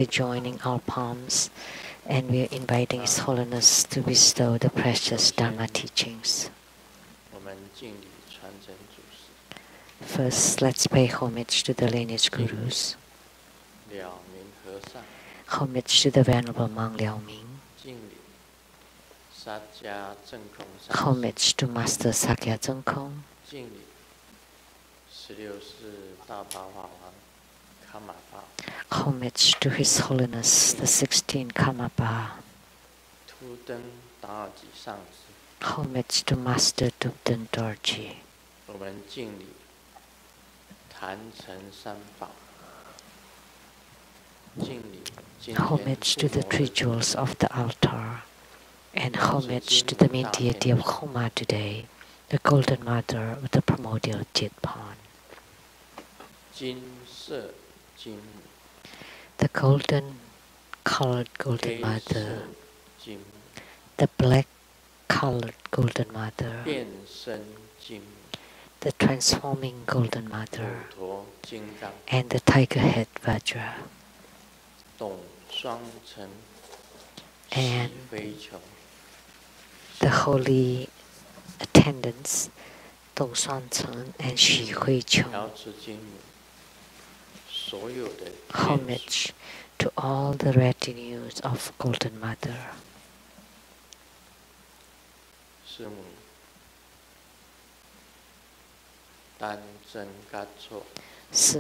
joining our palms, and we are inviting His Holiness to bestow the precious Dharma teachings. First, let's pay homage to the lineage gurus. Homage to the Venerable Monk Liao Ming. Homage to Master Sakya Zengkong. Homage to His Holiness the 16th Karmapa. Homage to Master Dubden Dorji. Homage to the three jewels of the altar, and homage to the main deity of Khoma today, the Golden Mother of the primordial Jitpan. The golden-colored Golden Mother, the black-colored Golden Mother, the transforming Golden Mother, and the tiger head Vajra, and the holy attendants Dong Suan Chen and Xi Hui Chung. Homage to all the retinues of Golden Mother. Sư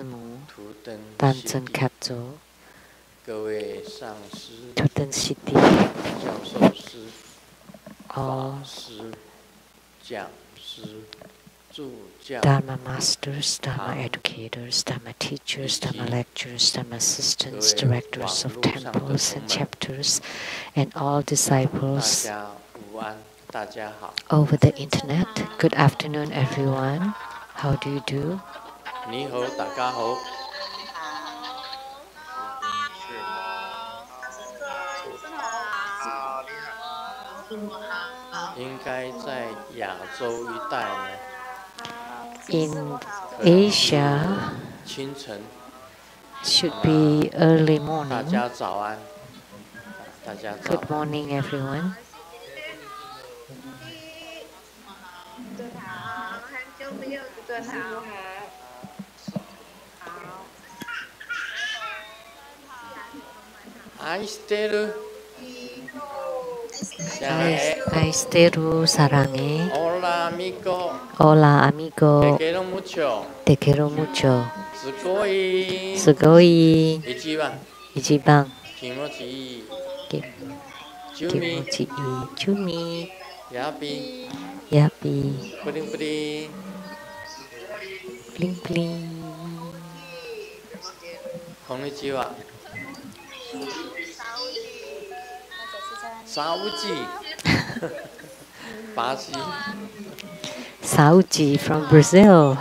母, Tan Zhen Katso, Tutan Siddhi, all Dharma masters, Dharma educators, Dharma teachers, Dharma lecturers, Dharma assistants, directors of temples and chapters, and all disciples over the internet. Good afternoon, everyone. How do you do? In Asia, should be early morning. Good morning, everyone. Aisteru Sarange. Hola, amigo. Te quiero mucho. Sugoi. Ichiban. Kimochi ii. Chumi. Yapi. Bling bling. Konnichiwa. Saúde from Brazil.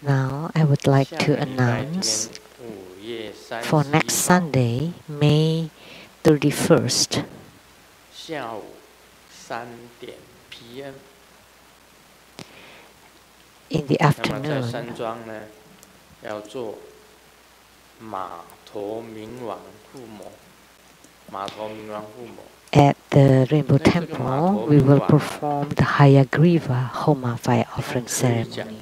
Now I would like to announce for next Sunday, May 31st, in the afternoon, at the Rainbow Temple, we will perform the Hayagriva Homa fire offering ceremony.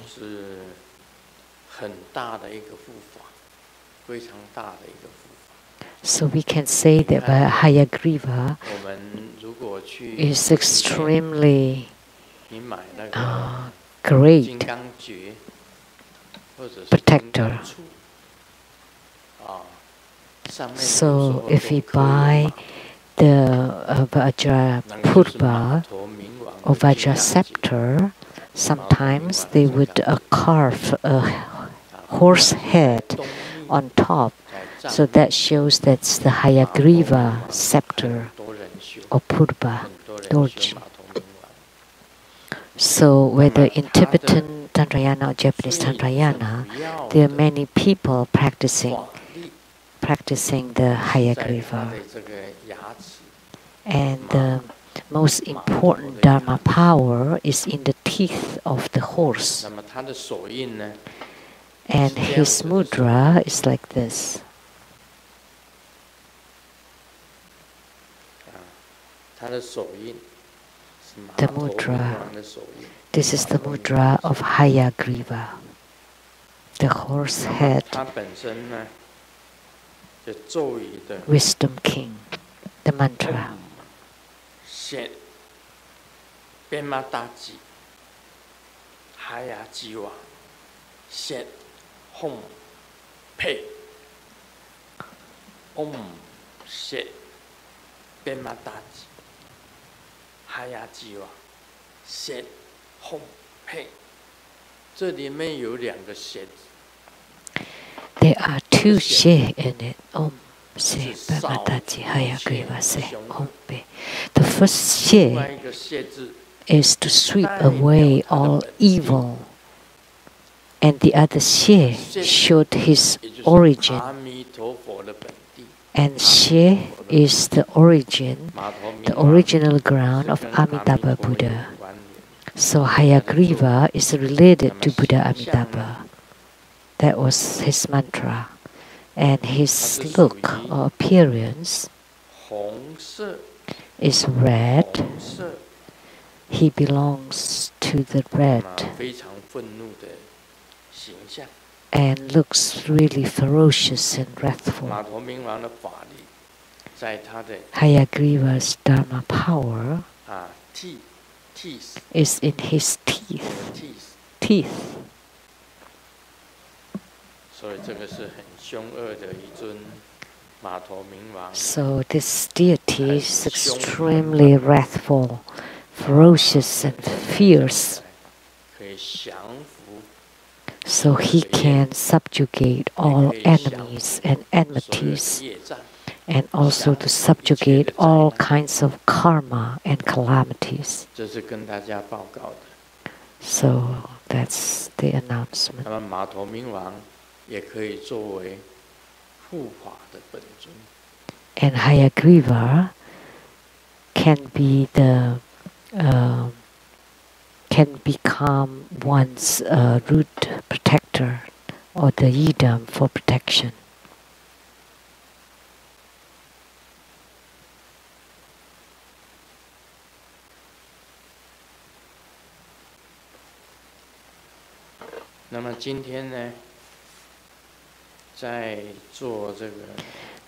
So we can say that Hayagriva is extremely great protector. So if we buy the Vajra Purva or Vajra scepter, sometimes they would carve a horse head on top So that shows that's the Hayagriva scepter or Purba Dorji. So whether in Tibetan Tantrayana or Japanese Tantrayana, there are many people practicing the Hayagriva. And the most important Dharma power is in the teeth of the horse. And his mudra is like this. The mudra, this is the mudra of Hayagriva, the horse head wisdom king, the mantra. There are two she in it. Om se Bhamataji Hayagriva se Om pe. The first she is to sweep away all evil, and the other she showed his origin. And she is the origin, the original ground of Amitabha Buddha. So Hayagriva is related to Buddha Amitabha. That was his mantra. And his look or appearance is red. He belongs to the red and looks really ferocious and wrathful. Hayagriva's Dharma power is in his teeth. So this deity is extremely wrathful, ferocious and fierce. So he can subjugate all enemies and enmities, and also to subjugate all kinds of karma and calamities. So that's the announcement. And Hayagriva can be the can become one's root protector or the yidam for protection.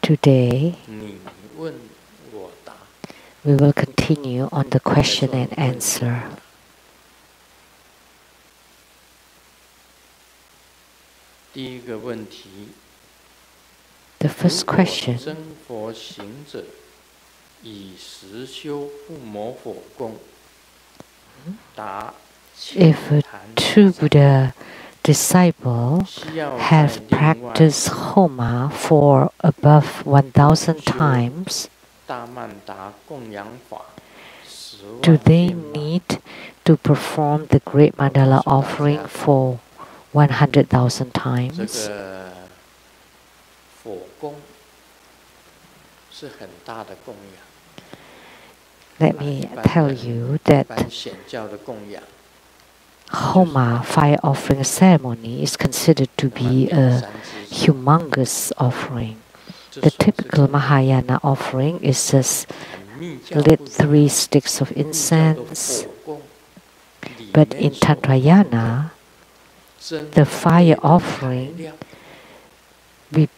Today, we will continue on the question and answer. The first question: if a true Buddha disciple has practiced Homa for above 1,000 times, do they need to perform the great mandala offering for 100,000 times? Let me tell you that Homa, fire offering ceremony, is considered to be a humongous offering. The typical Mahayana offering is just lit 3 sticks of incense. But in Tantrayana, the fire offering, we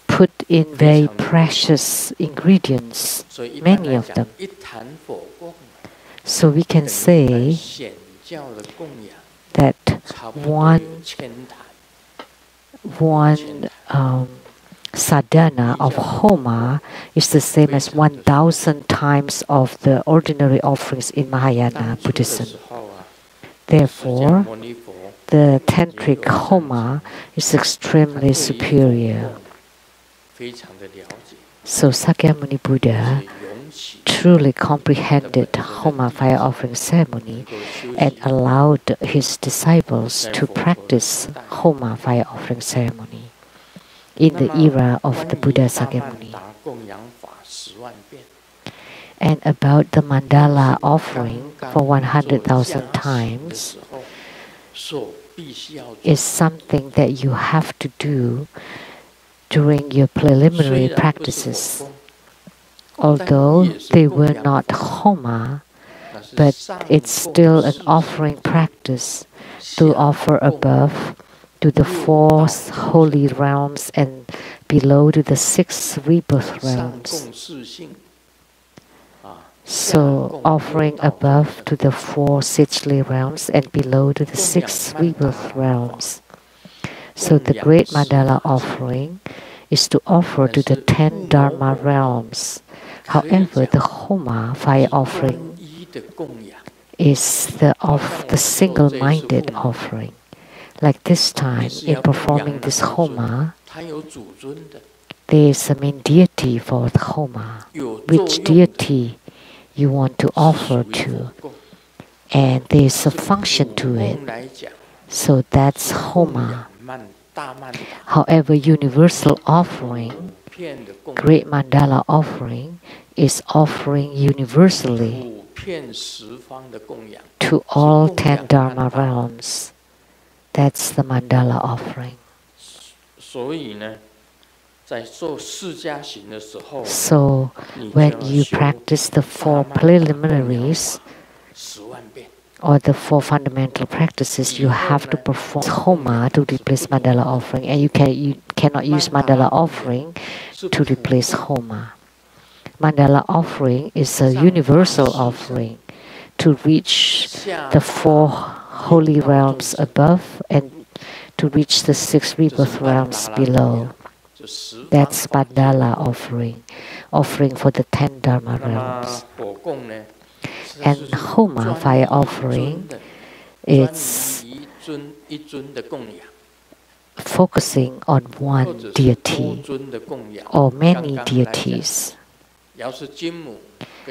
put in very precious ingredients, many of them. So we can say that one sadhana of Homa is the same as 1,000 times of the ordinary offerings in Mahayana Buddhism. Therefore, the tantric Homa is extremely superior. So Sakyamuni Buddha truly comprehended Homa fire offering ceremony and allowed his disciples to practice Homa fire offering ceremony in the era of the Buddha Sakyamuni. And about the mandala offering for 100,000 times is something that you have to do during your preliminary practices. Although they were not Homa, but it's still an offering practice to offer above to the 4 holy realms and below to the 6 rebirth realms. So offering above to the 4 Sichli realms and below to the 6 rebirth realms. So the great mandala offering is to offer to the 10 Dharma realms. However, the Homa fire offering is the single-minded offering. Like this time, in performing this Homa, there is a main deity for the Homa. Which deity you want to offer to, and there is a function to it. So that's Homa. However, universal offering, great mandala offering, is offering universally to all 10 Dharma realms. That's the mandala offering. So when you practice the 4 preliminaries or the 4 fundamental practices, you have to perform Homa to replace mandala offering, and you cannot use mandala offering to replace Homa. Mandala offering is a universal offering to reach the 4 holy realms above and to reach the 6 rebirth realms below. That's mandala offering for the 10 Dharma realms. And Homa fire offering, it's focusing on one deity or many deities.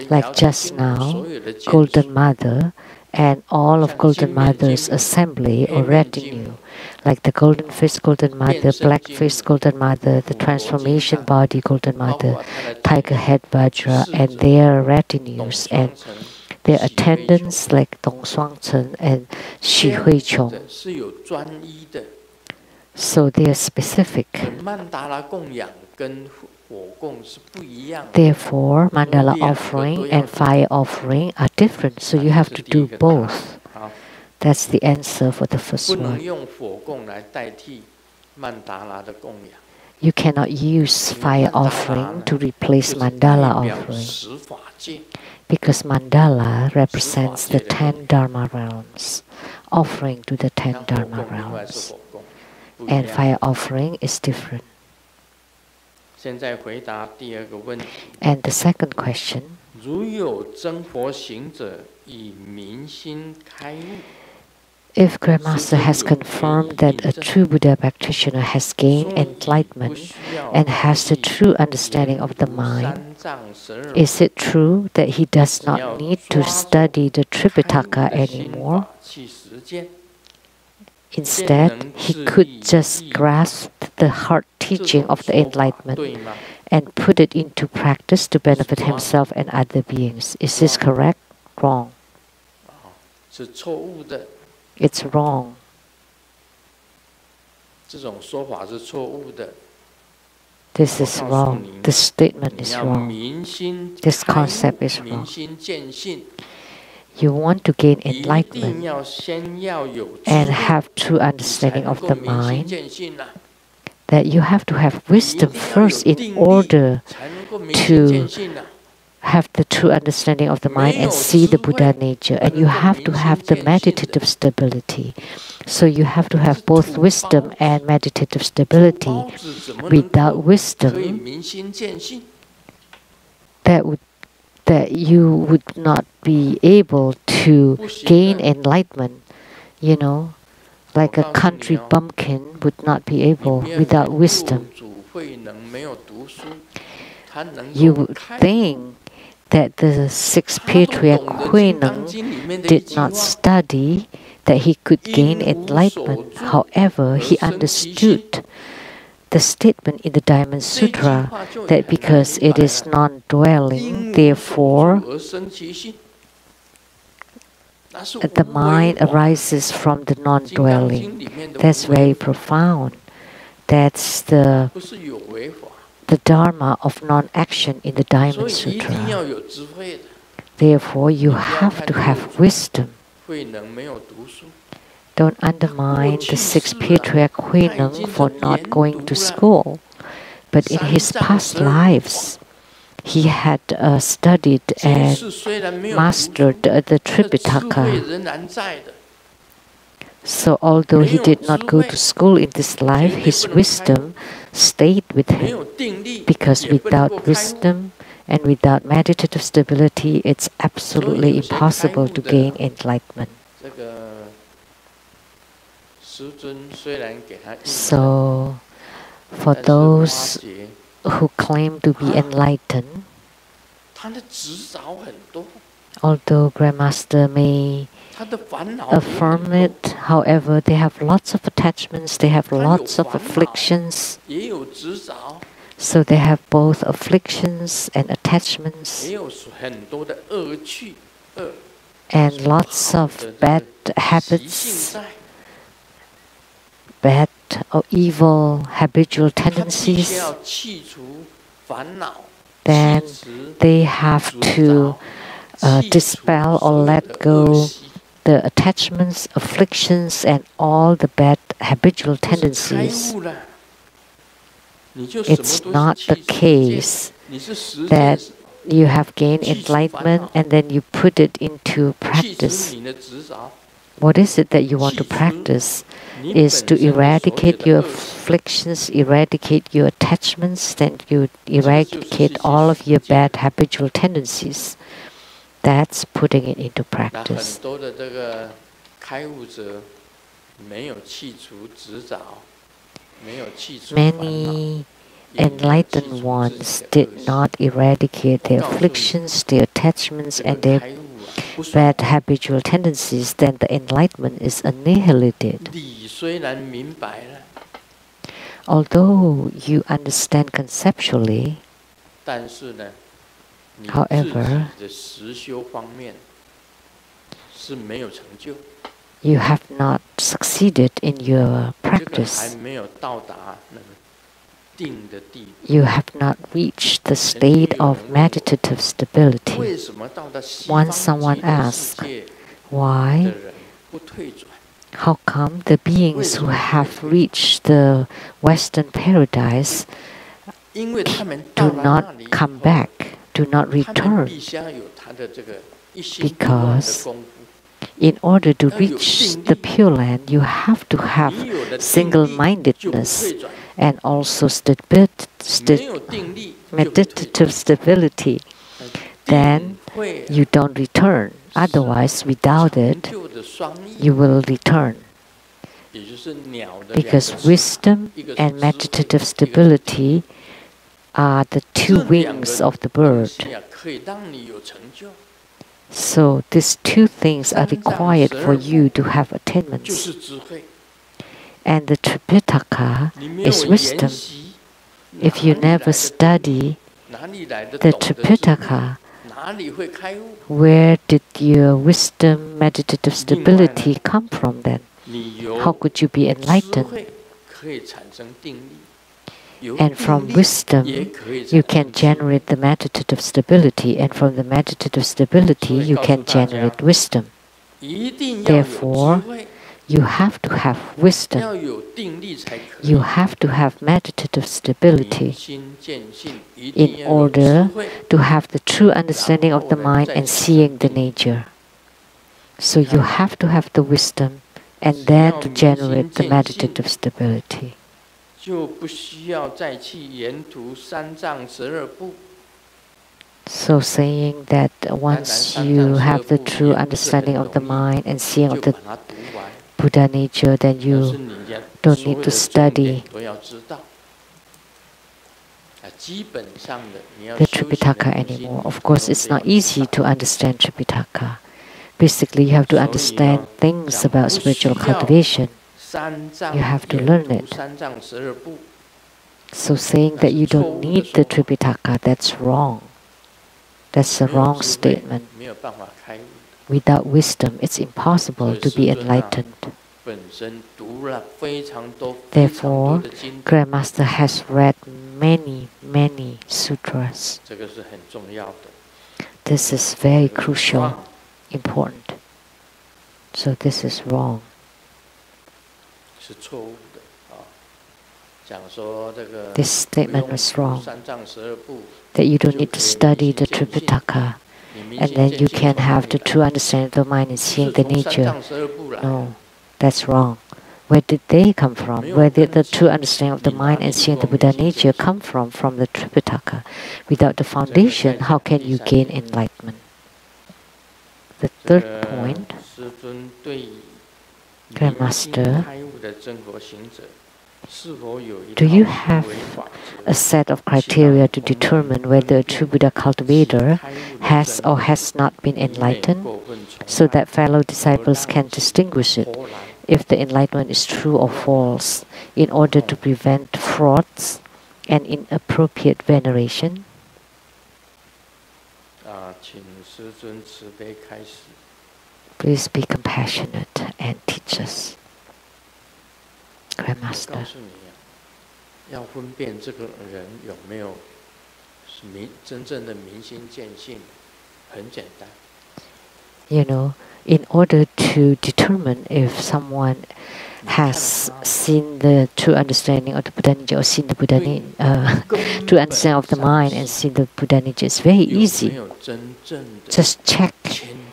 Like just now, Golden Mother and all of Golden Mother's assembly or retinue, like the Golden Fist Golden Mother, Black Fist Golden Mother, the Transformation Body Golden Mother, Tiger Head Vajra, and their retinues and their attendants like Dong Shuang Chen and Xi Hui Chong. So they are specific. Therefore, mandala offering and fire offering are different, so you have to do both. That's the answer for the first one. You cannot use fire offering to replace mandala offering, because mandala represents the 10 Dharma realms, offering to the 10 Dharma realms. And fire offering is different. And the second question, if Grandmaster has confirmed that a true Buddha practitioner has gained enlightenment and has the true understanding of the mind, is it true that he does not need to study the Tripitaka anymore? Instead, he could just grasp the heart teaching of the enlightenment and put it into practice to benefit himself and other beings. Is this correct? Wrong. It's wrong. This is wrong. This statement is wrong. This concept is wrong. You want to gain enlightenment and have true understanding of the mind, that you have to have wisdom first in order to have the true understanding of the mind and see the Buddha nature. And you have to have the meditative stability. So you have to have both wisdom and meditative stability. Without wisdom, that you would not be able to gain enlightenment. Like a country bumpkin would not be able without wisdom. You would think that the sixth patriarch Hui Neng did not study, that he could gain enlightenment. However, he understood the statement in the Diamond Sutra that because it is non-dwelling, therefore the mind arises from the non-dwelling. That's very profound. That's the dharma of non-action in the Diamond Sutra. Therefore, you have to have wisdom. Don't undermine the sixth patriarch Hui Neng for not going to school. But in his past lives, he had studied and mastered the Tripitaka. So although he did not go to school in this life, his wisdom stayed with him. Because without wisdom and without meditative stability, it's absolutely impossible to gain enlightenment. So, for those who claim to be enlightened, although Grandmaster may affirm it, however, they have lots of attachments, they have lots of afflictions. So they have both afflictions and attachments, and lots of bad habits, bad or evil habitual tendencies. Then they have to dispel or let go the attachments, afflictions, and all the bad habitual tendencies. It's not the case that you have gained enlightenment and then you put it into practice. What is it that you want to practice? Is to eradicate your afflictions, eradicate your attachments, then you eradicate all of your bad habitual tendencies. That's putting it into practice. Many enlightened ones did not eradicate their afflictions, their attachments, and their bad habitual tendencies, then the enlightenment is annihilated. Although you understand conceptually, however, you have not succeeded in your practice. You have not reached the state of meditative stability. Once someone asks, why? How come the beings who have reached the Western paradise do not come back, do not return? Because in order to reach the Pure Land, you have to have single-mindedness and also meditative stability. Then you don't return. Otherwise, without it, you will return. Because wisdom and meditative stability are the two wings of the bird. So these two things are required for you to have attainments. And the Tripitaka is wisdom. If you never study the Tripitaka, where did your wisdom, meditative stability come from then? How could you be enlightened? And from wisdom, you can generate the meditative stability, and from the meditative stability, you can generate wisdom. Therefore, you have to have wisdom. You have to have meditative stability in order to have the true understanding of the mind and seeing the nature. So you have to have the wisdom and then to generate the meditative stability. So saying that once you have the true understanding of the mind and seeing of the Buddha nature, then you don't need to study the Tripitaka anymore. Of course, it's not easy to understand Tripitaka. Basically, you have to understand things about spiritual cultivation. You have to learn it. So saying that you don't need the Tripitaka, that's wrong. That's a wrong statement. Without wisdom, it's impossible to be enlightened. Therefore, Grandmaster has read many, many sutras. This is very crucial, important. So this is wrong. This statement was wrong, that you don't need to study the Tripitaka, and then you can have the true understanding of the mind and seeing the nature. No, that's wrong. Where did they come from? Where did the true understanding of the mind and seeing the Buddha nature come from? From the Tripitaka. Without the foundation, how can you gain enlightenment? The third point, Grandmaster, do you have a set of criteria to determine whether a true Buddha cultivator has or has not been enlightened, so that fellow disciples can distinguish it, if the enlightenment is true or false, in order to prevent frauds and inappropriate veneration? Please be compassionate and teach us. Grandmaster. You know, in order to determine if someone has seen the true understanding of the Buddha nature or seen the Buddha true understanding of the mind and seen the Buddha nature, it's very easy. Just check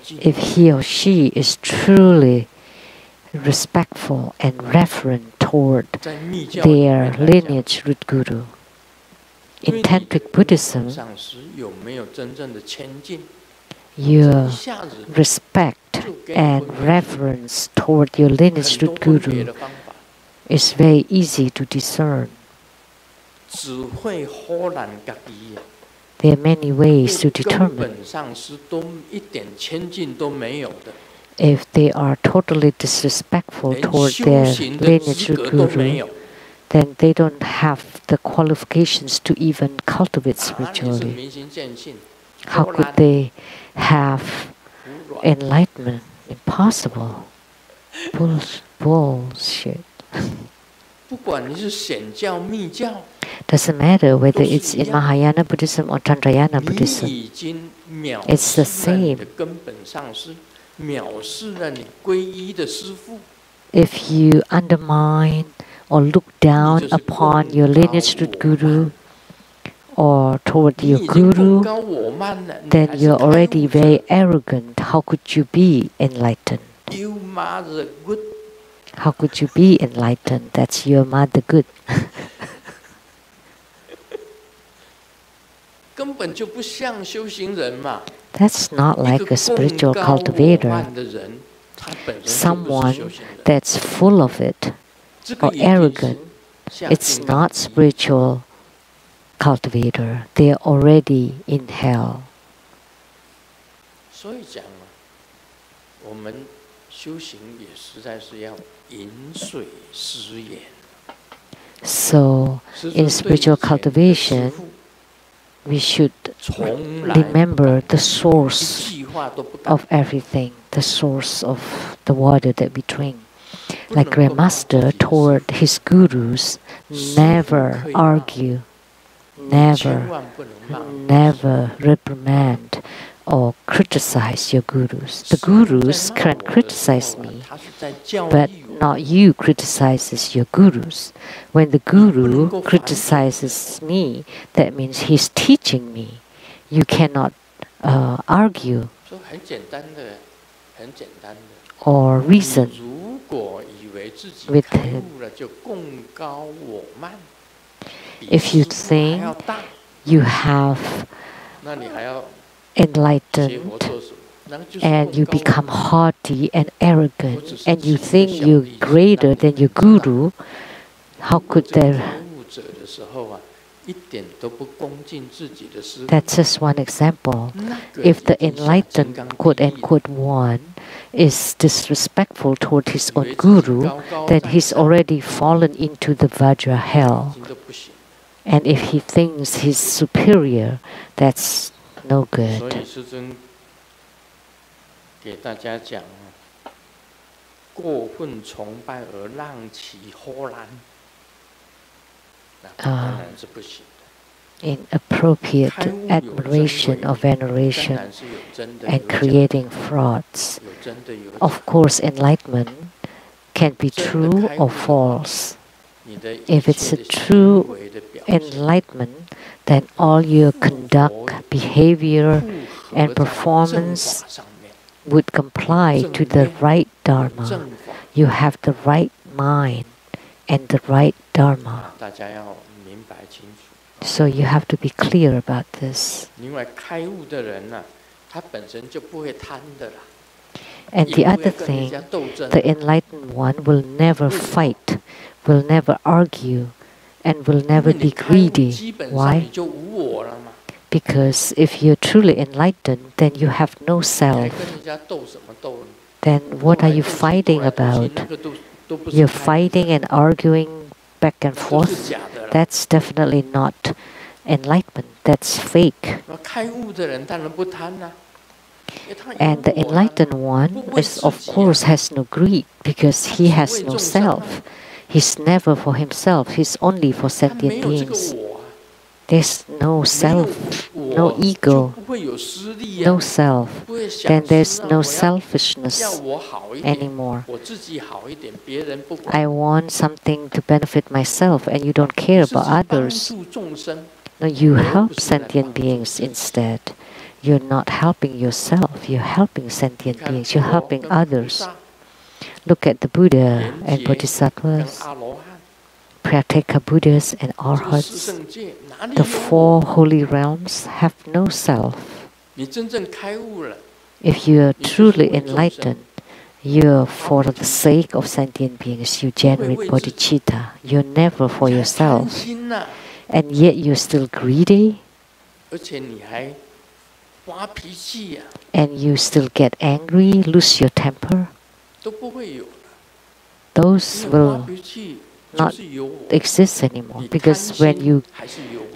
if he or she is truly respectful and reverent toward their lineage root guru. In Tantric Buddhism, your respect and reverence toward your lineage root guru is very easy to discern. There are many ways to determine. If they are totally disrespectful toward their lineage root guru, then they don't have the qualifications to even cultivate spiritually. How could they have enlightenment? Impossible. Bullshit. Doesn't matter whether it's in Mahayana Buddhism or Chandrayana Buddhism. It's the same. If you undermine or look down upon your lineage root guru or toward your guru, then you're already very arrogant. How could you be enlightened? How could you be enlightened? That's your mother good. That's not like a spiritual cultivator. Someone that's full of it or arrogant, it's not spiritual cultivator. They are already in hell. So, in spiritual cultivation, we should remember the source of everything, the source of the water that we drink. Like Grandmaster toward his gurus, never argue, never reprimand or criticize your gurus. The gurus can criticize me, but not you criticizes your gurus. When the guru criticizes me, that means he's teaching me. You cannot argue or reason with him. If you think you have enlightened and you become haughty and arrogant and you think you're greater than your guru, how could there That's just one example. If the enlightened quote-unquote one is disrespectful toward his own guru, then he's already fallen into the Vajra hell. And if he thinks he's superior, that's no good. Inappropriate admiration or veneration and creating frauds. Of course, enlightenment can be true or false. If it's a true enlightenment, then all your conduct, behavior, and performance would comply to the right Dharma. You have the right mind and the right Dharma. So you have to be clear about this. And the other thing, the enlightened one will never fight, will never argue, and will never be greedy. Why? Because if you're truly enlightened, then you have no self. Then what are you fighting about? You're fighting and arguing back and forth. That's definitely not enlightenment. That's fake. And the enlightened one is, of course, has no greed because he has no self. He's never for himself. He's only for sentient beings. There's no self, no ego, no self. Then there's no selfishness anymore. I want something to benefit myself and you don't care about others. No, you help sentient beings instead. You're not helping yourself, you're helping sentient beings, you're helping others. Look at the Buddha and Bodhisattvas, Pratyeka Buddhas and Arhats. The four holy realms have no self. If you are truly enlightened, you're for the sake of sentient beings, you generate bodhicitta. You're never for yourself. And yet you're still greedy. And you still get angry, lose your temper. Those will not exist anymore, because when you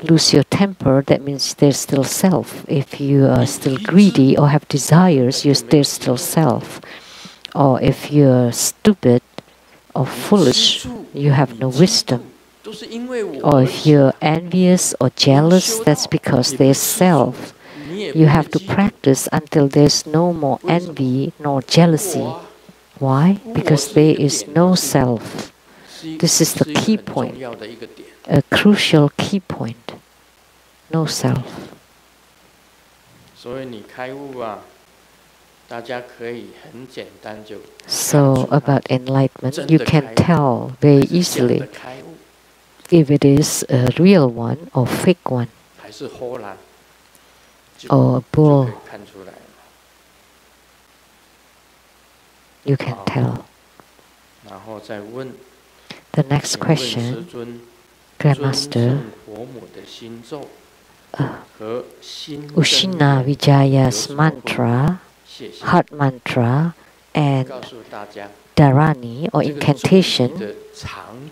lose your temper, that means there's still self. If you are still greedy or have desires, there's still self. Or if you're stupid or foolish, you have no wisdom. Or if you're envious or jealous, that's because there's self. You have to practice until there's no more envy nor jealousy. Why? Because there is no self. This is the key point, a crucial key point. No self. So about enlightenment, you can tell very easily if it is a real one or fake one, or a bull. You can tell. The next question, Grandmaster, Ushina Vijaya's mantra, heart mantra, and dharani or incantation,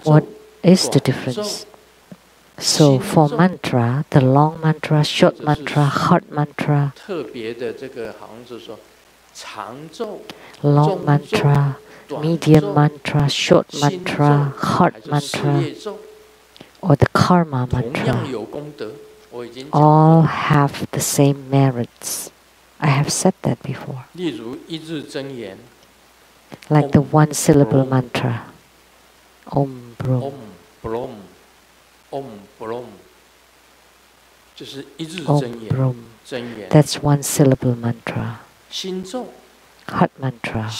what is the difference? So for mantra, the long mantra, short mantra, heart mantra, long mantra, medium mantra, short mantra, heart mantra, or the karma mantra, all have the same merits. I have said that before. Like the one syllable mantra, Om Brum. Om Brum. That's one syllable mantra. Heart mantra.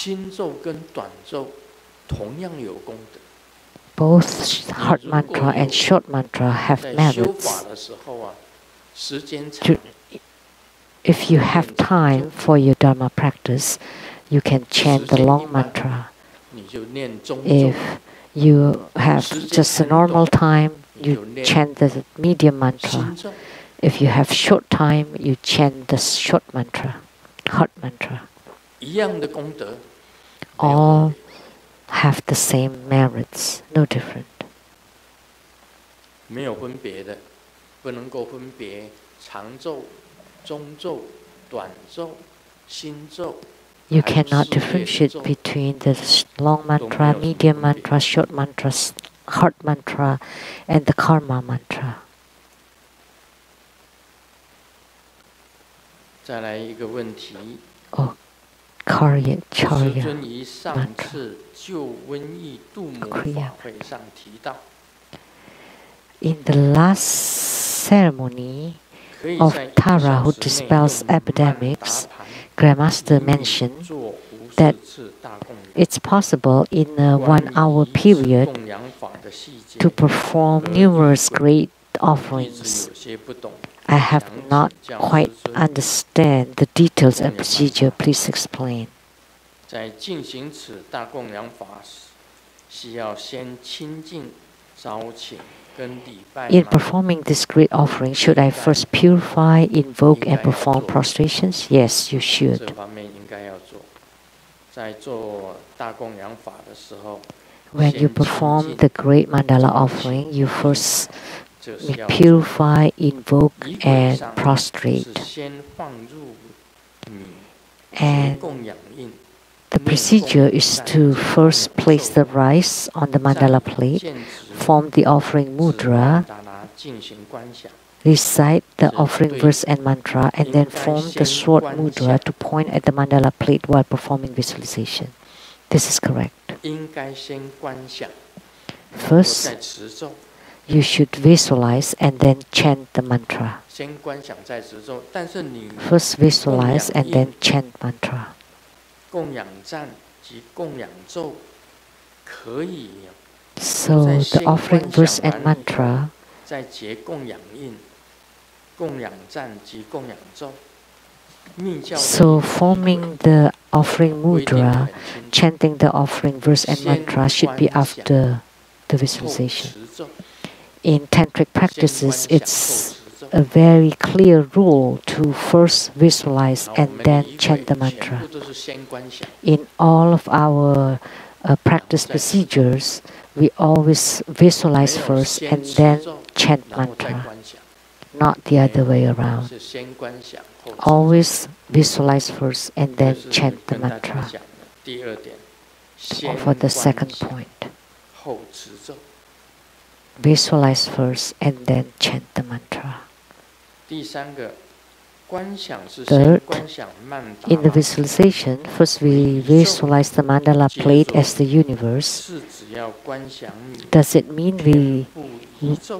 Both heart mantra and short mantra have merits. If you have time for your Dharma practice, you can chant the long mantra. If You have just a normal time, you chant the medium mantra. If you have short time, you chant the short mantra, heart mantra. All have the same merits, no different. You cannot differentiate between the long mantra, medium mantra, short mantra, heart mantra, and the karma mantra. Oh, Charya mantra. In the last ceremony of Tara who dispels epidemics, Grandmaster mentioned that it's possible in a 1 hour period to perform numerous great offerings. I have not quite understand the details and procedure. Please explain. In performing this great offering, should I first purify, invoke, and perform prostrations? Yes, you should. When you perform the great mandala offering, you first purify, invoke, and prostrate. And the procedure is to first place the rice on the mandala plate, form the offering mudra, recite the offering verse and mantra, and then form the sword mudra to point at the mandala plate while performing visualization. This is correct. First, you should visualize and then chant the mantra. First visualize and then chant mantra. So the offering verse and mantra so forming the offering mudra, chanting the offering verse and mantra should be after the visualization. In tantric practices, it's a very clear rule to first visualize and then chant the mantra. In all of our practice procedures, we always visualize first and then chant mantra, not the other way around. Always visualize first and then chant the mantra. For the second point, visualize first and then chant the mantra. Third, in the visualization, first we visualize the mandala plate as the universe. Does it mean we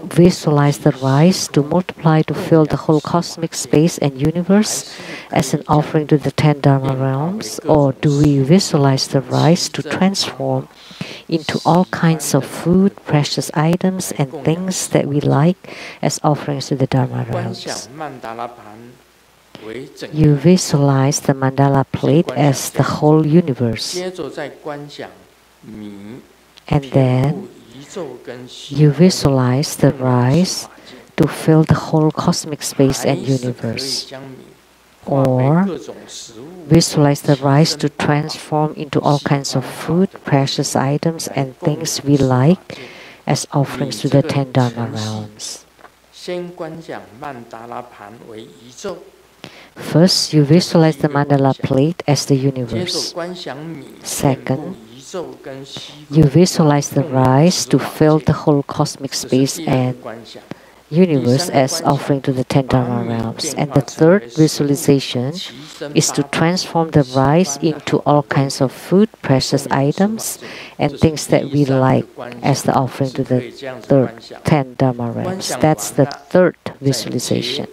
visualize the rice to multiply to fill the whole cosmic space and universe as an offering to the 10 Dharma realms? Or do we visualize the rice to transform into all kinds of food, precious items, and things that we like as offerings to the Dharma realms? You visualize the mandala plate as the whole universe. And then you visualize the rice to fill the whole cosmic space and universe. Or visualize the rice to transform into all kinds of food, precious items, and things we like as offerings to the 10 Dharma realms. First, you visualize the mandala plate as the universe. Second, you visualize the rice to fill the whole cosmic space and universe as offering to the 10 Dharma realms. And the third visualization is to transform the rice into all kinds of food, precious items, and things that we like as the offering to the 10 Dharma realms. That's the third visualization.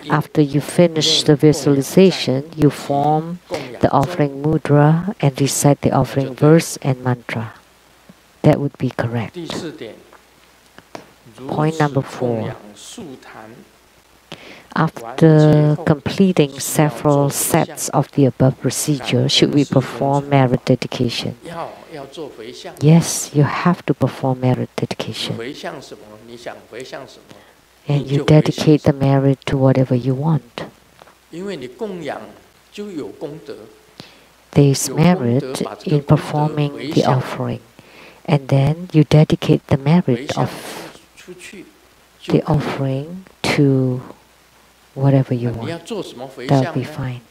After you finish the visualization, you form the offering mudra and recite the offering verse and mantra. That would be correct. Point number 4. After completing several sets of the above procedure, should we perform merit dedication? Yes, you have to perform merit dedication. And you dedicate the merit to whatever you want. There is merit in performing the offering. And then you dedicate the merit of the offering to whatever you want. That will be fine.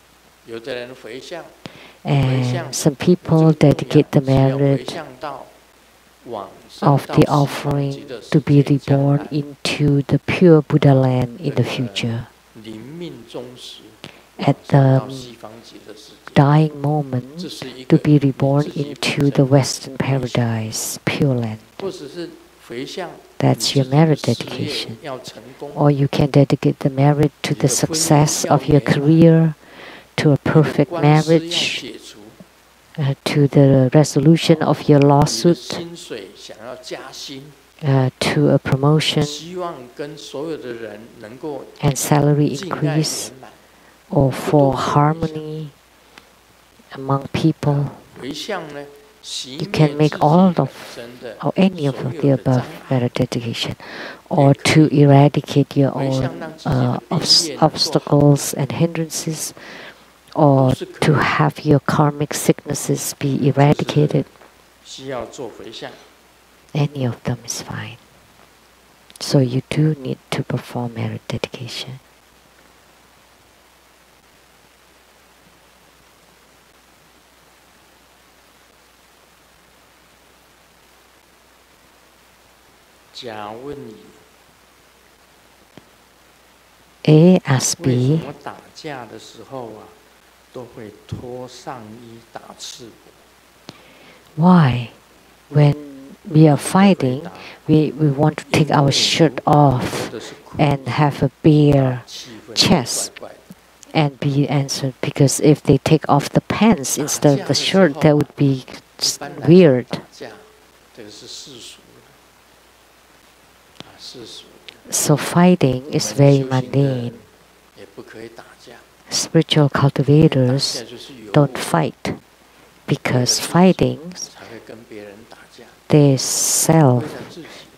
And some people dedicate the merit of the offering to be reborn into the pure Buddha land in the future. At the dying moment, to be reborn into the Western paradise, Pure Land. That's your merit dedication. Or you can dedicate the merit to the success of your career, to a perfect marriage, to the resolution of your lawsuit, to a promotion and salary increase, or for harmony among people. You can make all of or any of the above merit dedication, or to eradicate your own obstacles and hindrances, or to have your karmic sicknesses be eradicated. Any of them is fine. So you do need to perform merit dedication. A asks B, why, when we are fighting, we want to take our shirt off and have a bare chest and be answered? Because if they take off the pants instead of the shirt, that would be weird. So fighting is very mundane. Spiritual cultivators don't fight, because fighting they self,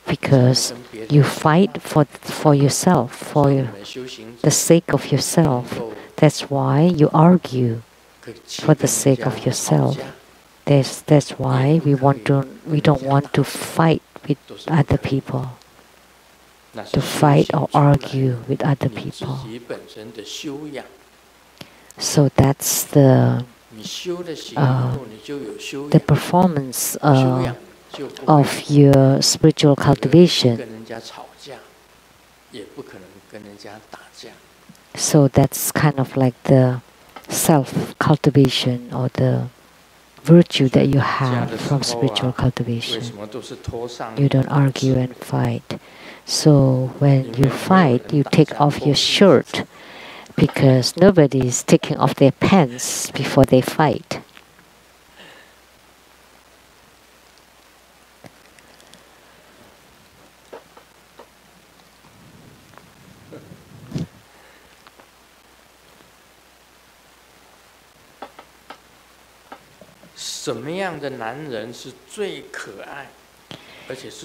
because you fight for yourself, for the sake of yourself. That's why you argue for the sake of yourself. That's why we don't want to fight with other people, to fight or argue with other people. So that's the performance of your spiritual cultivation. So that's kind of like the self-cultivation or the virtue that you have from spiritual cultivation. You don't argue and fight. So when you fight, you take off your shirt, because nobody is taking off their pants before they fight.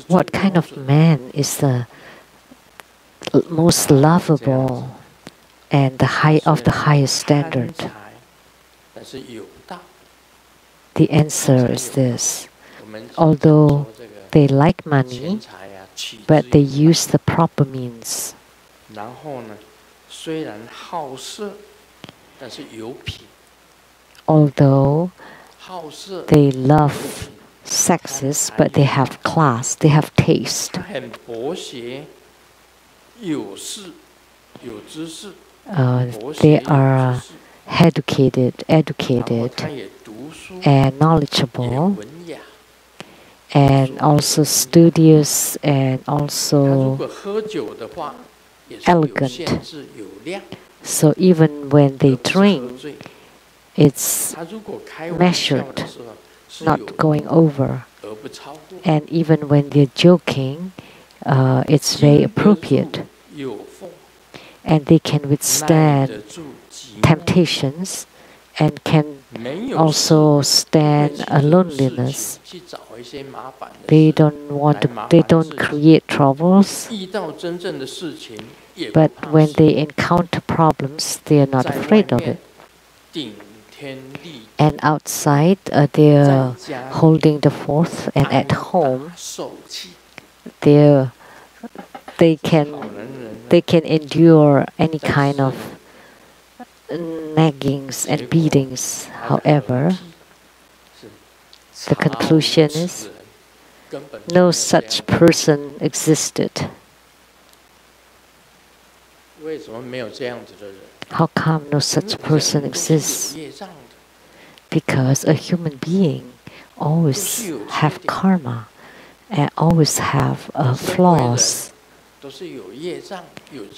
What kind of man is the most lovable and the highest standard? The answer is this: although they like money, but they use the proper means. Although they love sexes, but they have class, they have taste. They are educated and knowledgeable, and also studious, and also elegant. So even when they drink, it's measured, not going over. And even when they're joking, it's very appropriate. And they can withstand temptations and can also stand a loneliness. They don't create troubles, but when they encounter problems, they are not afraid of it. And outside, they are holding the forth, and at home, they can endure any kind of naggings and beatings. However, the conclusion is no such person existed. How come no such person exists? Because a human being always have karma and always have flaws.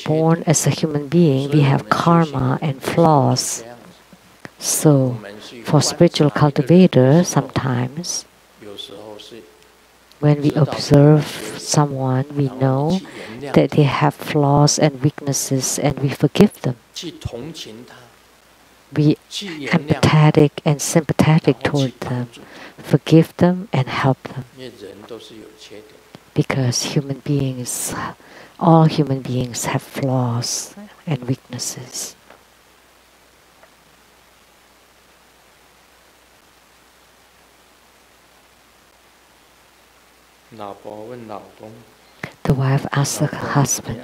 Born as a human being, we have karma and flaws. So, for spiritual cultivator, sometimes when we observe someone, we know that they have flaws and weaknesses, and we forgive them. Be empathetic and sympathetic toward them, forgive them and help them. Because all human beings have flaws and weaknesses. The wife asked the husband,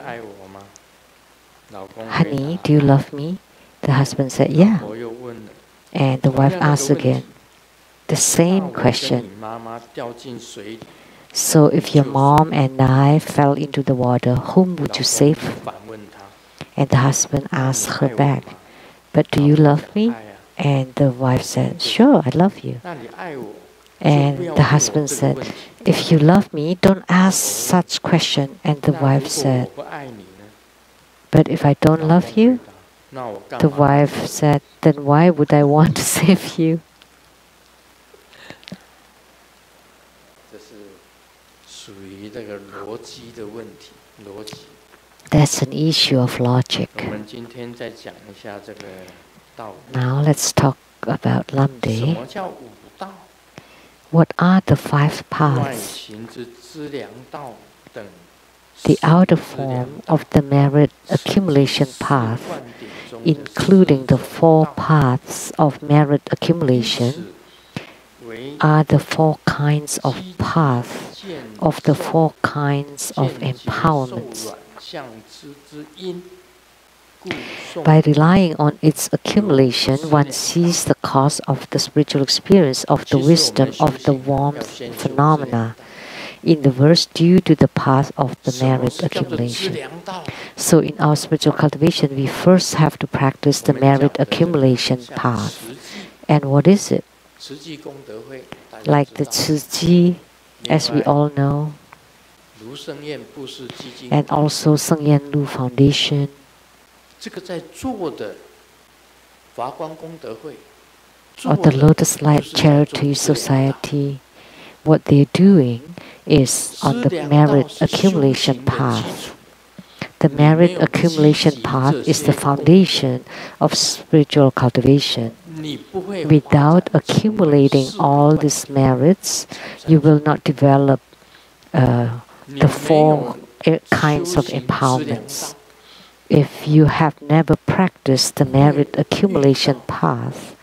"Honey, do you love me?" The husband said, "Yeah." And the wife asked again the same question. "So if your mom and I fell into the water, whom would you save?" And the husband asked her back, "But do you love me?" And the wife said, "Sure, I love you." And the husband said, "If you love me, don't ask such question." And the wife said, "But if I don't love you?" The wife said, "Then why would I want to save you?" That's an issue of logic. Now let's talk about Lamdre. What are the 5 paths? The outer form of the merit accumulation path, including the 4 paths of merit accumulation, are the 4 kinds of paths of the 4 kinds of empowerments. By relying on its accumulation, one sees the cause of the spiritual experience of the wisdom of the warmth phenomena in the verse due to the path of the merit accumulation. So in our spiritual cultivation, we first have to practice the merit accumulation path. And what is it? Like the Tzu as we all know, and also Seng Yen Lu Foundation, or the Lotus Light Charity Society. What they're doing is on the merit accumulation path. The merit accumulation path is the foundation of spiritual cultivation. Without accumulating all these merits, you will not develop the 4 kinds of empowerments. If you have never practiced the merit accumulation path,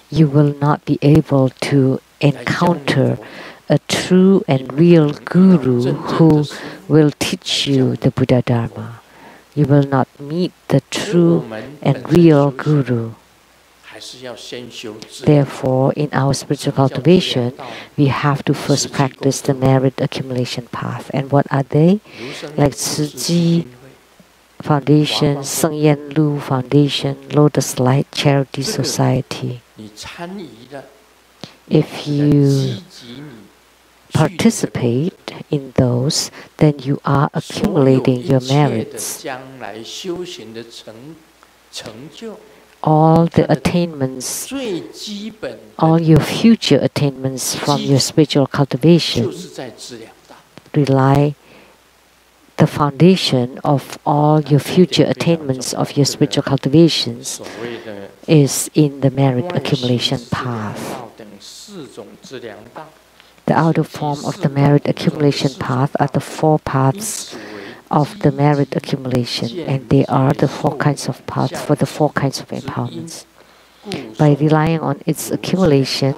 you will not be able to encounter a true and real guru who will teach you the Buddha Dharma. You will not meet the true and real guru. Therefore, in our spiritual cultivation, we have to first practice the merit accumulation path. And what are they? Like Tzu Foundation, Seng Yen Lu Foundation, Lotus Light Charity Society. If you participate in those, then you are accumulating your merits. All the attainments, all your future attainments from your spiritual cultivation rely the foundation of all your future attainments of your spiritual cultivations is in the merit accumulation path. The outer form of the merit accumulation path are the 4 paths of the merit accumulation, and they are the 4 kinds of paths for the 4 kinds of empowerments. By relying on its accumulation,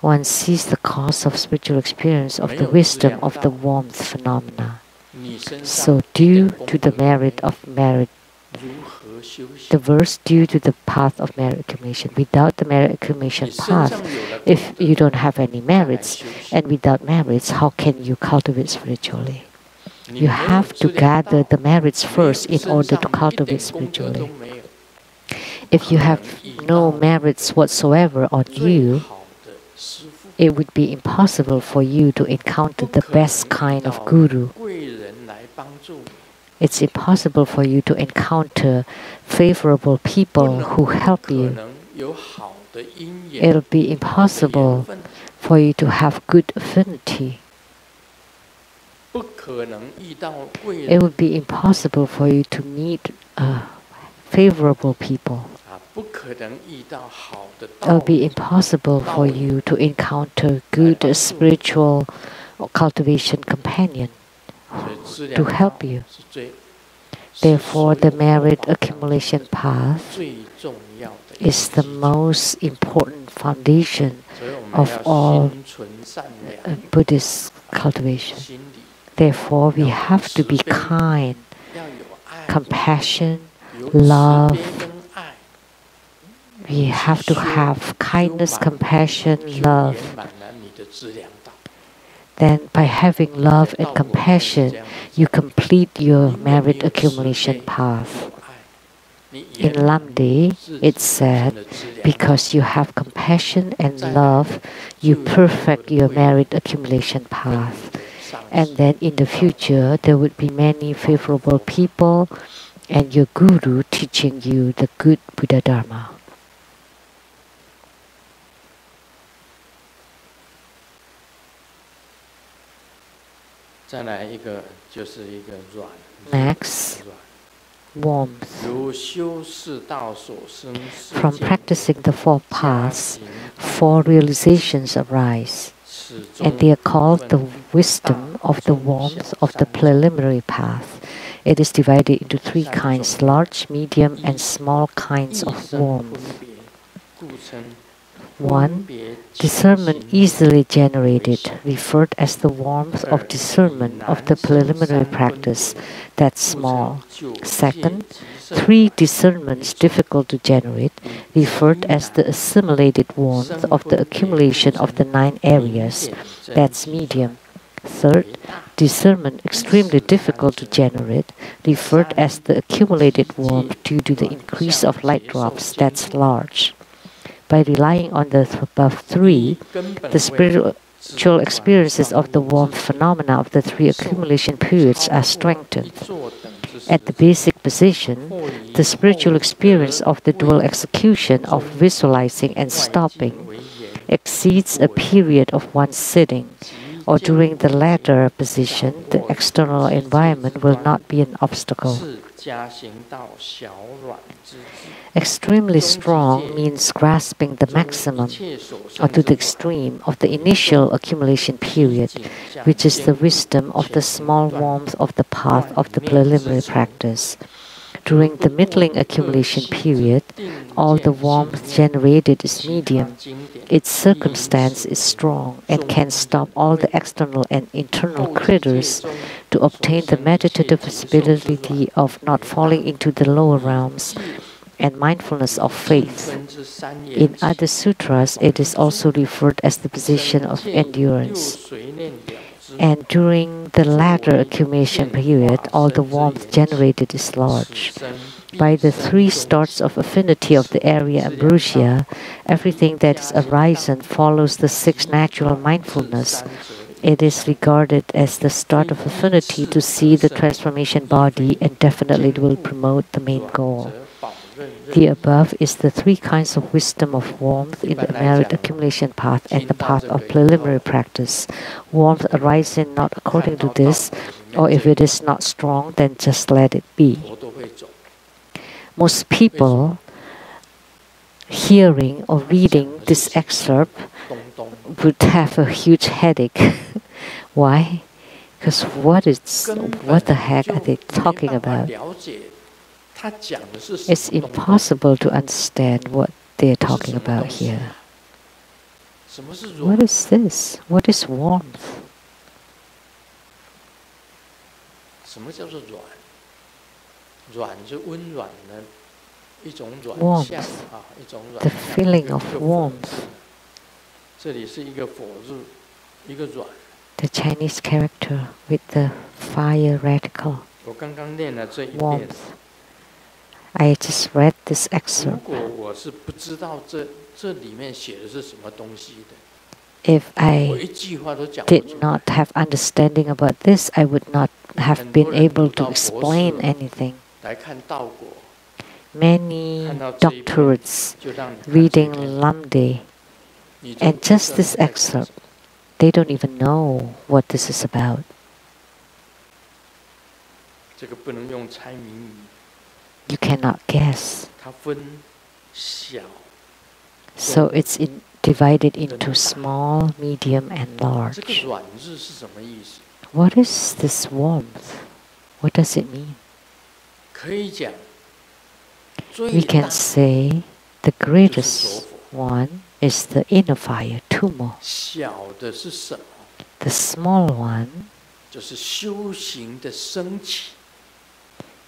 one sees the cause of spiritual experience of the wisdom of the warmth phenomena. So due to the merit of merit, the verse due to the path of merit accumulation. Without the merit accumulation path, if you don't have any merits, and without merits, how can you cultivate spiritually? You have to gather the merits first in order to cultivate spiritually. If you have no merits whatsoever on you, it would be impossible for you to encounter the best kind of guru. It's impossible for you to encounter favorable people who help you. It'll be impossible for you to have good affinity. It would be impossible for you to meet favorable people. It will be impossible for you to encounter good spiritual cultivation companion to help you. Therefore, the merit accumulation path is the most important foundation of all Buddhist cultivation. Therefore, we have to be kind, compassion, love. We have to have kindness, compassion, love. Then by having love and compassion, you complete your merit accumulation path. In Lamdre, it said, because you have compassion and love, you perfect your merit accumulation path. And then in the future, there would be many favorable people and your guru teaching you the good Buddha Dharma. Next, warmth. From practicing the 4 paths, 4 realizations arise, and they are called the wisdom of the warmth of the preliminary path. It is divided into 3 kinds, large, medium, and small kinds of warmth. 1. Discernment easily generated, referred as the warmth of discernment of the preliminary practice, that's small. 2nd, 3 discernments difficult to generate, referred as the assimilated warmth of the accumulation of the 9 areas, that's medium. 3rd, discernment extremely difficult to generate, referred as the accumulated warmth due to the increase of light drops, that's large. By relying on the above 3, the spiritual experiences of the warmth phenomena of the 3 accumulation periods are strengthened. At the basic position, the spiritual experience of the dual execution of visualizing and stopping exceeds a period of 1 sitting, or during the latter position, the external environment will not be an obstacle. Extremely strong means grasping the maximum or to the extreme of the initial accumulation period, which is the wisdom of the small warmth of the path of the preliminary practice. During the middling accumulation period, all the warmth generated is medium. Its circumstance is strong and can stop all the external and internal critters to obtain the meditative possibility of not falling into the lower realms and mindfulness of faith. In other sutras, it is also referred as the position of endurance. And during the latter accumulation period, all the warmth generated is large. By the 3 starts of affinity of the area ambrosia, everything that is arisen follows the 6 natural mindfulness. It is regarded as the start of affinity to see the transformation body, and definitely it will promote the main goal. The above is the 3 kinds of wisdom of warmth in the merit accumulation path and the path of preliminary practice. Warmth arising not according to this Or if it is not strong, then just let it be. Most people hearing or reading this excerpt would have a huge headache. Why? Because what the heck are they talking about? It's impossible to understand what they're talking about here. What is this? What is warmth? Warmth, the feeling of warmth. The Chinese character with the fire radical. Warmth. I just read this excerpt. If I did not have understanding about this, I would not have been able to explain anything. Many doctorates reading Lamdre, and just this excerpt, they don't even know what this is about. You cannot guess. So it's divided into small, medium, and large. What is this warmth? What does it mean? We can say the greatest one is the inner fire, tumo. The small one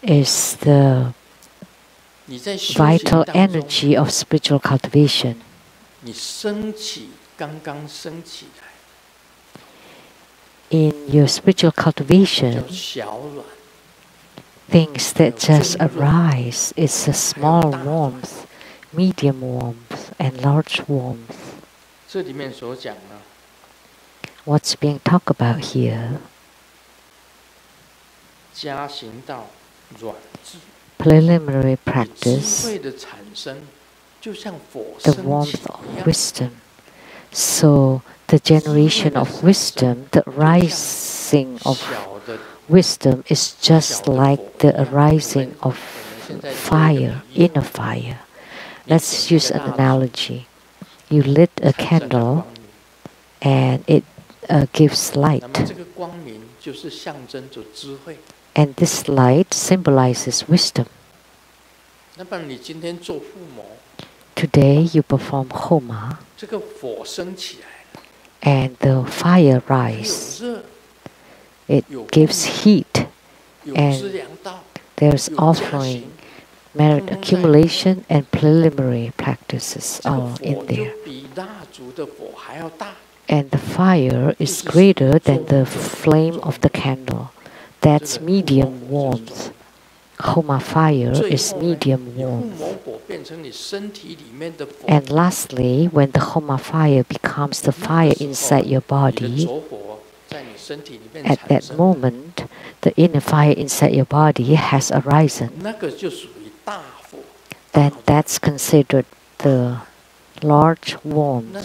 is the vital energy of spiritual cultivation. In your spiritual cultivation, things that just arise is a small warmth, medium warmth, and large warmth. What's being talked about here? Preliminary practice, the warmth of wisdom. So the generation of wisdom, the rising of wisdom is just like the arising of fire, inner fire. Let's use an analogy. You lit a candle and it gives light. And this light symbolizes wisdom. Today you perform homa and the fire rises. It gives heat and there's offering, merit accumulation and preliminary practices all in there. And the fire is greater than the flame of the candle. That's medium warmth. Homa fire is medium warmth. And lastly, when the homa fire becomes the fire inside your body, at that moment, the inner fire inside your body has arisen. Then that's considered the large warmth.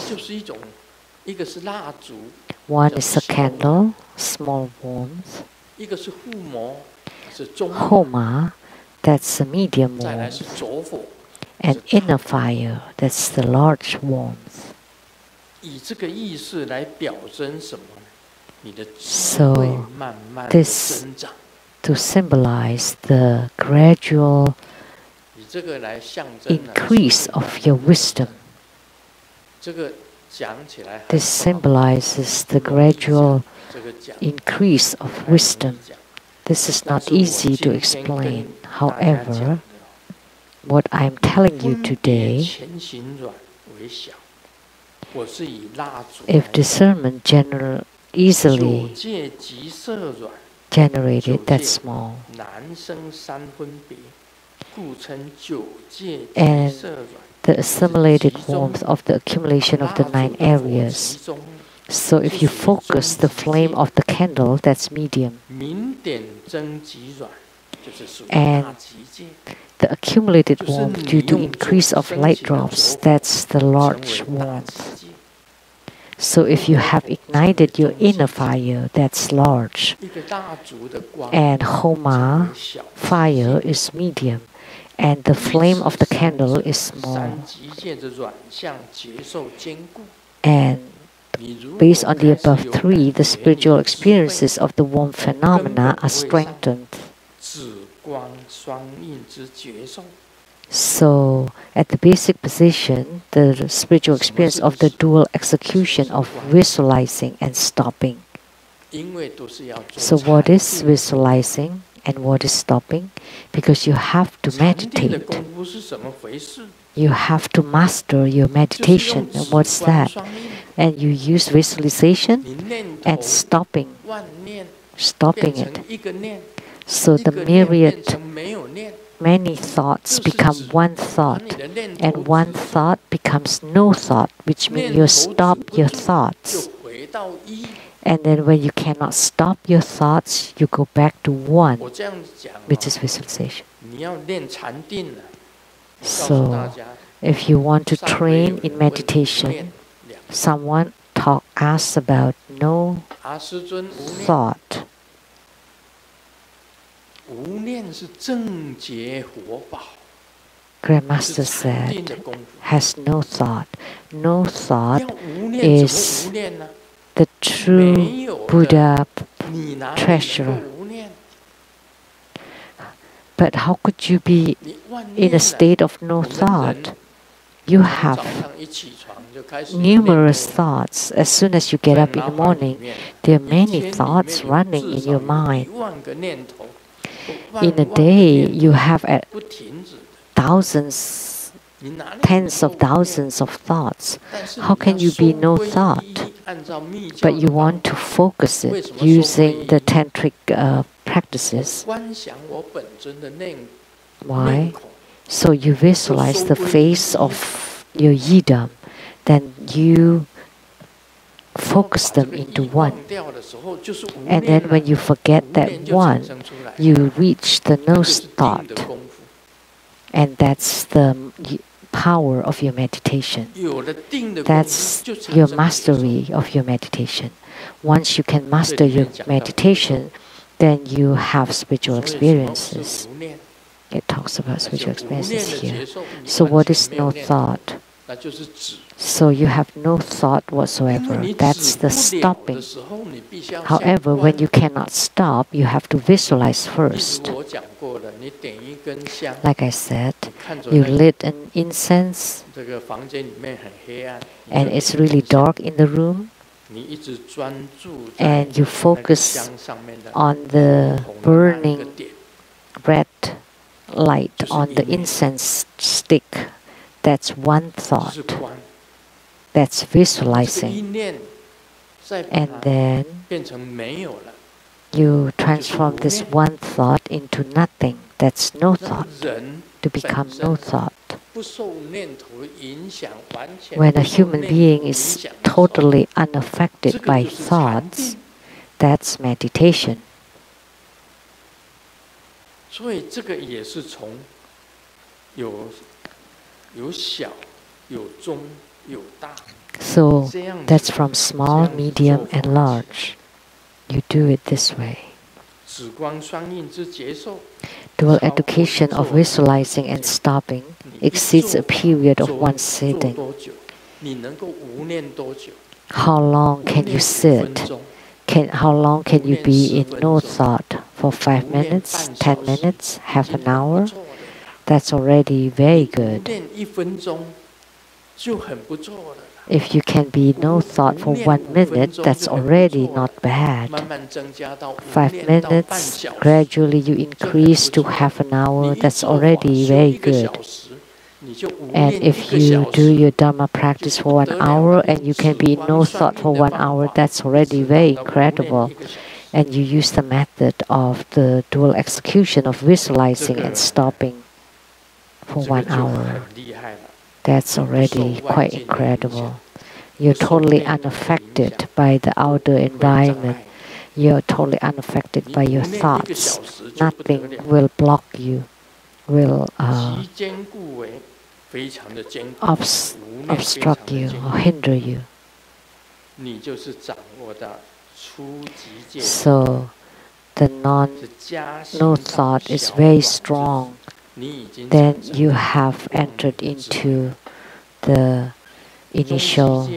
One is a candle, small warmth. Homa, that's the medium warmth. And inner fire, that's the large warmth. So, this to symbolize the gradual increase of your wisdom. This symbolizes the gradual increase of wisdom. This is not easy to explain. However, what I'm telling you today, if discernment easily generated, that's small. And the assimilated warmth of the accumulation of the 9 areas. So if you focus the flame of the candle, that's medium. And the accumulated warmth due to increase of light drops, that's the large warmth. So if you have ignited your inner fire, that's large. And Homa fire is medium. And the flame of the candle is small. And based on the above three, the spiritual experiences of the warm phenomena are strengthened. So, at the basic position, the spiritual experience of the dual execution of visualizing and stopping. So, what is visualizing and what is stopping? Because you have to meditate. You have to master your meditation. And what's that? And you use visualization and stopping it. So the myriad, many thoughts become one thought, and one thought becomes no thought, which means you stop your thoughts. And then when you cannot stop your thoughts, you go back to one, which is visualization. So, if you want to train in meditation, someone asks about no thought. Grandmaster said, has no thought. No thought is the true Buddha treasure. But how could you be in a state of no thought? You have numerous thoughts. As soon as you get up in the morning, there are many thoughts running in your mind. In a day, you have thousands, tens of thousands of thoughts. How can you be no thought? But you want to focus it using the tantric practices. Why? So you visualize the face of your yidam, then you focus them into one. And then when you forget that one, you reach the no thought. And that's the power of your meditation. That's your mastery of your meditation. Once you can master your meditation, then you have spiritual experiences. It talks about spiritual experiences here. So what is no thought? So you have no thought whatsoever. That's the stopping. However, when you cannot stop, you have to visualize first. Like I said, you lit an incense and it's really dark in the room, and you focus on the burning red light on the incense stick. That's one thought. That's visualizing. And then you transform this one thought into nothing. That's no thought. To become no thought. When a human being is totally unaffected by thoughts, that's meditation. So that's from small, medium, and large. You do it this way. Dual education of visualizing and stopping exceeds a period of one sitting. How long can you sit? How long can you be in no thought? For 5 minutes, 10 minutes, half an hour? That's already very good. If you can be no thought for 1 minute, that's already not bad. 5 minutes, gradually you increase to half an hour, that's already very good. And if you do your Dharma practice for 1 hour and you can be in no thought for 1 hour, that's already very incredible. And you use the method of the dual execution of visualizing and stopping for 1 hour. That's already quite incredible. You're totally unaffected by the outer environment. You're totally unaffected by your thoughts. Nothing will block you, will obstruct you or hinder you. So the no thought is very strong. Then you have entered into the initial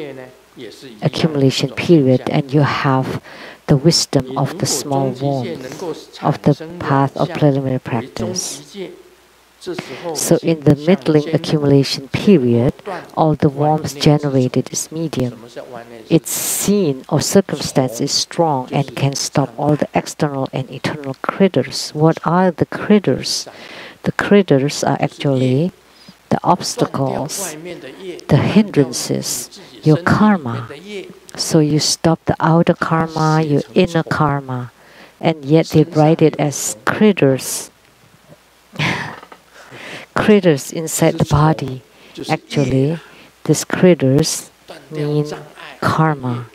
accumulation period, and you have the wisdom of the small warmth of the path of preliminary practice. So in the middling accumulation period, all the warmth generated is medium. Its scene or circumstance is strong and can stop all the external and internal critters. What are the critters? The critters are actually the obstacles, the hindrances, your karma. So you stop the outer karma, your inner karma, and yet they write it as critters. Critters inside the body. Actually, these critters mean karma.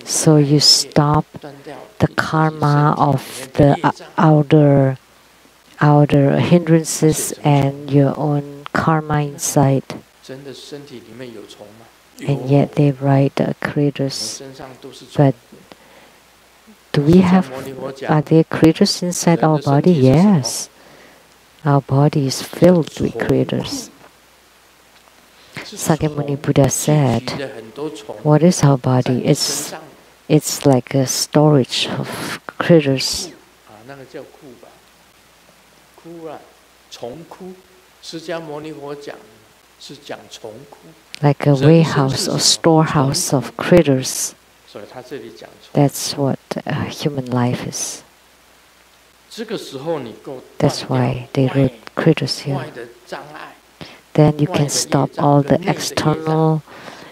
So you stop the karma of the outer hindrances and your own karma inside. And yet they write critters. But are there critters inside our body? Yes. Our body is filled with critters. Sakyamuni Buddha said, what is our body? It's like a storage of critters. Like a warehouse or storehouse of critters. That's what human life is. That's why they wrote critters here. Then you can stop all the external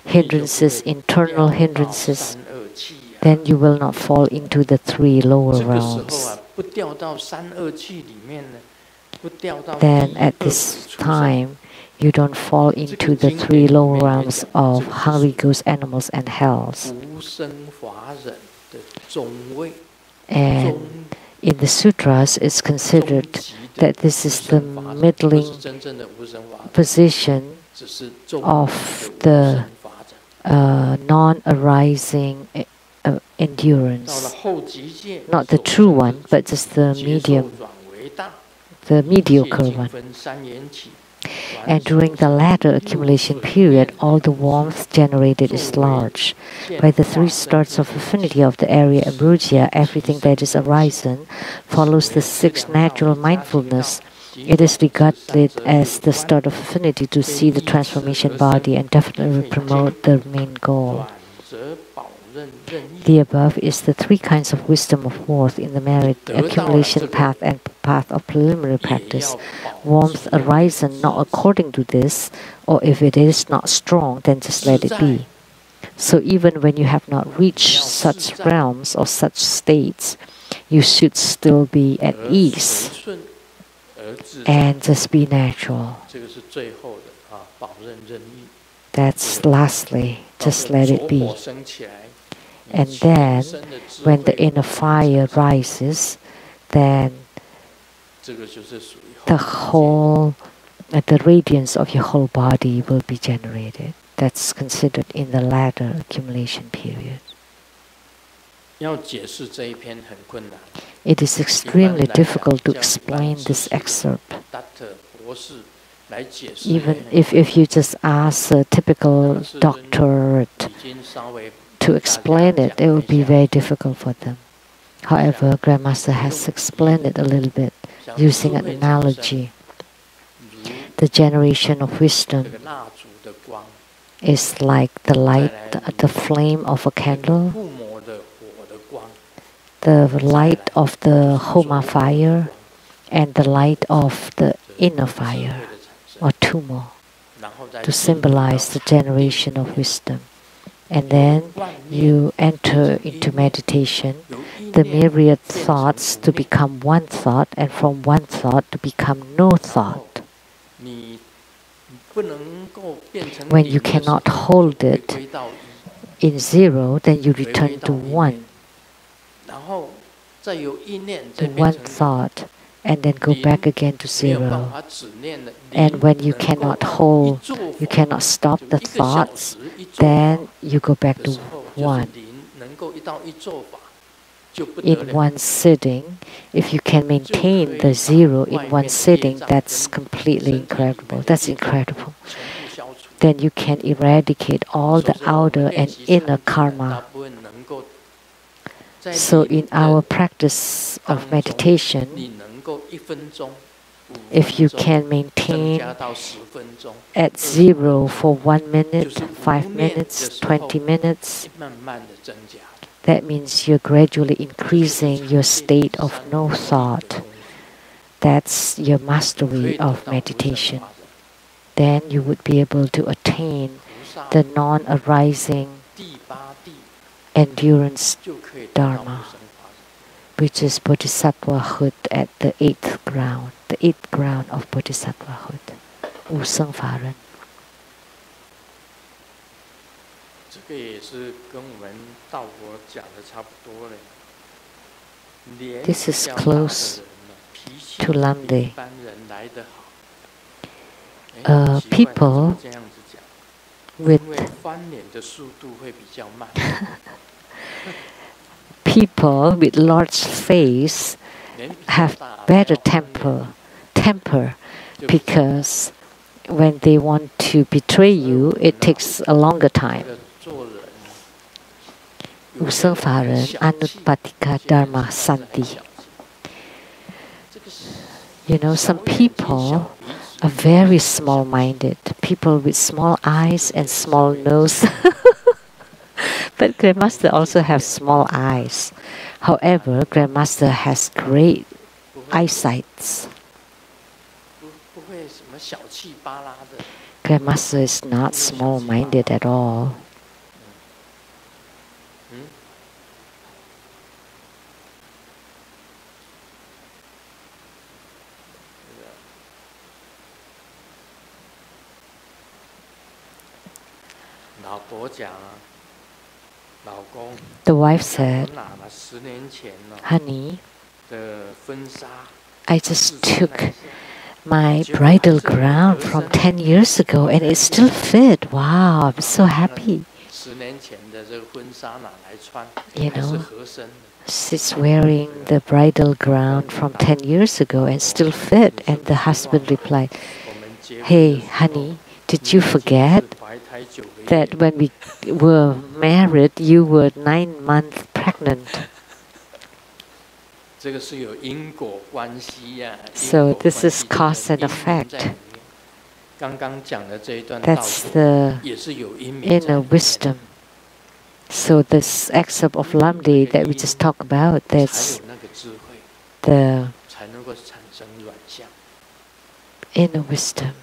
hindrances, internal hindrances. Then you will not fall into the three lower realms. Then at this time, you don't fall into the three lower realms of hungry ghosts, animals, and hells. And in the sutras, it's considered that this is the middling position of the non-arising endurance. Not the true one, but just the medium, the mediocre one. And during the latter accumulation period, all the warmth generated is large. By the three starts of affinity of the area ambrosia, everything that is arisen follows the sixth natural mindfulness. It is regarded as the start of affinity to see the transformation body and definitely promote the main goal. The above is the three kinds of wisdom of worth in the merit, accumulation path and path of preliminary practice. Warmth arisen not according to this, or if it is not strong, then just let it be. So even when you have not reached such realms or such states, you should still be at ease and just be natural. That's lastly, just let it be. And then, when the inner fire rises, then the radiance of your whole body will be generated. That's considered in the latter accumulation period. It is extremely difficult to explain this excerpt. Even if you just ask a typical doctorate to explain it, it will be very difficult for them. However, Grandmaster has explained it a little bit using an analogy. The generation of wisdom is like the light, the flame of a candle, the light of the Homa fire, and the light of the inner fire, or tumo, to symbolize the generation of wisdom. And then you enter into meditation, the myriad thoughts to become one thought, and from one thought to become no thought. When you cannot hold it in zero, then you return to one. The one thought and then go back again to 0. And when you cannot hold, you cannot stop the thoughts, then you go back to 1. In one sitting, if you can maintain the 0 in one sitting, that's completely incredible. That's incredible. Then you can eradicate all the outer and inner karma. So in our practice of meditation, if you can maintain at 0 for 1 minute, 5 minutes, 20 minutes, that means you're gradually increasing your state of no thought. That's your mastery of meditation. Then you would be able to attain the non-arising endurance dharma, which is bodhisattvahood at the 8th ground, the 8th ground of bodhisattvahood, 无生法忍. This is close to Lamdre. People with people with large face have better temper because when they want to betray you, it takes a longer time. 无生法忍 Anupatika Dharma Santi. You know, some people are very small-minded. People with small eyes and small nose. But Grandmaster also has small eyes. However, Grandmaster has great eyesight. Grandmaster is not small-minded at all. The wife said, "Honey, I just took my bridal gown from 10 years ago and it still fit. Wow, I'm so happy." You know, she's wearing the bridal gown from 10 years ago and still fit. And the husband replied, "Hey, honey, did you forget that when we were married, you were 9 months pregnant?" So this is cause and effect. That's the inner wisdom. So this excerpt of Lamdre that we just talked about, that's the inner wisdom.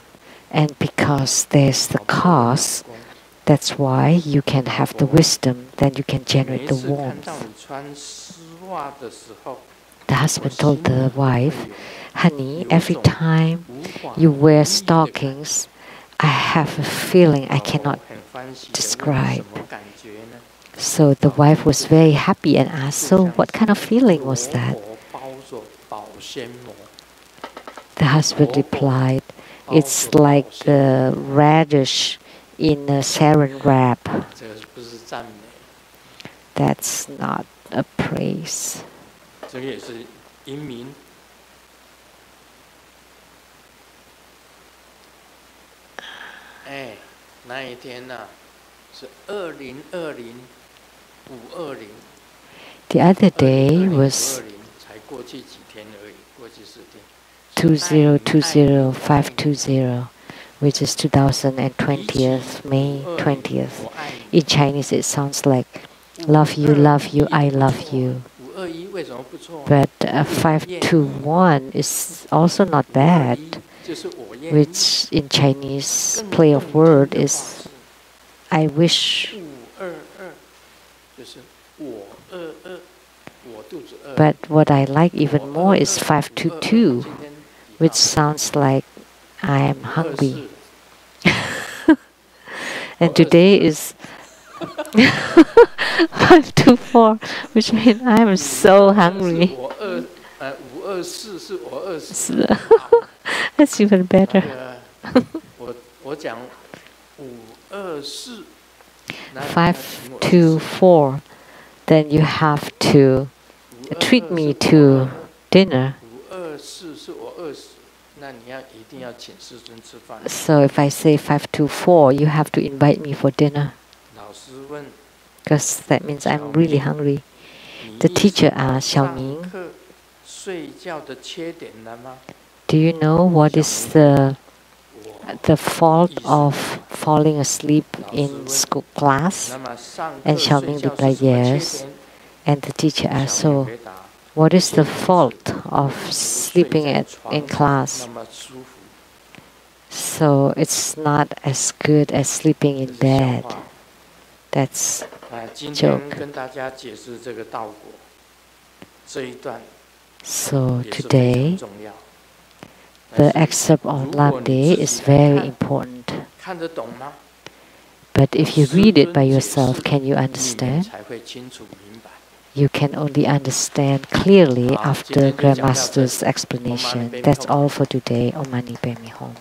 And because there's the cause, that's why you can have the wisdom, then you can generate the warmth. The husband told the wife, "Honey, every time you wear stockings, I have a feeling I cannot describe." So the wife was very happy and asked, "So what kind of feeling was that?" The husband replied, "It's like the radish in a saran wrap." That's not a praise. The other day was 2020-520, which is 2020, May 20th. In Chinese, it sounds like love you, I love you. But 521 is also not bad, which in Chinese play of word is I wish. But what I like even more is 522, which sounds like I am hungry. And today is 524, which means I am so hungry. That's even better. 524. Then you have to treat me to dinner. So if I say 524, you have to invite me for dinner. Because that means I'm really hungry. The teacher asked Xiaoming, do you know what is the fault of falling asleep in school class? And Xiaoming replied, yes. And the teacher asked, so what is the fault of sleeping in class? So it's not as good as sleeping in bed. That's joke. So today, the excerpt on Lamdre is very important. But if you read it by yourself, can you understand? You can only understand clearly after Grandmaster's explanation. That's all for today. Om Mani Padme Hum.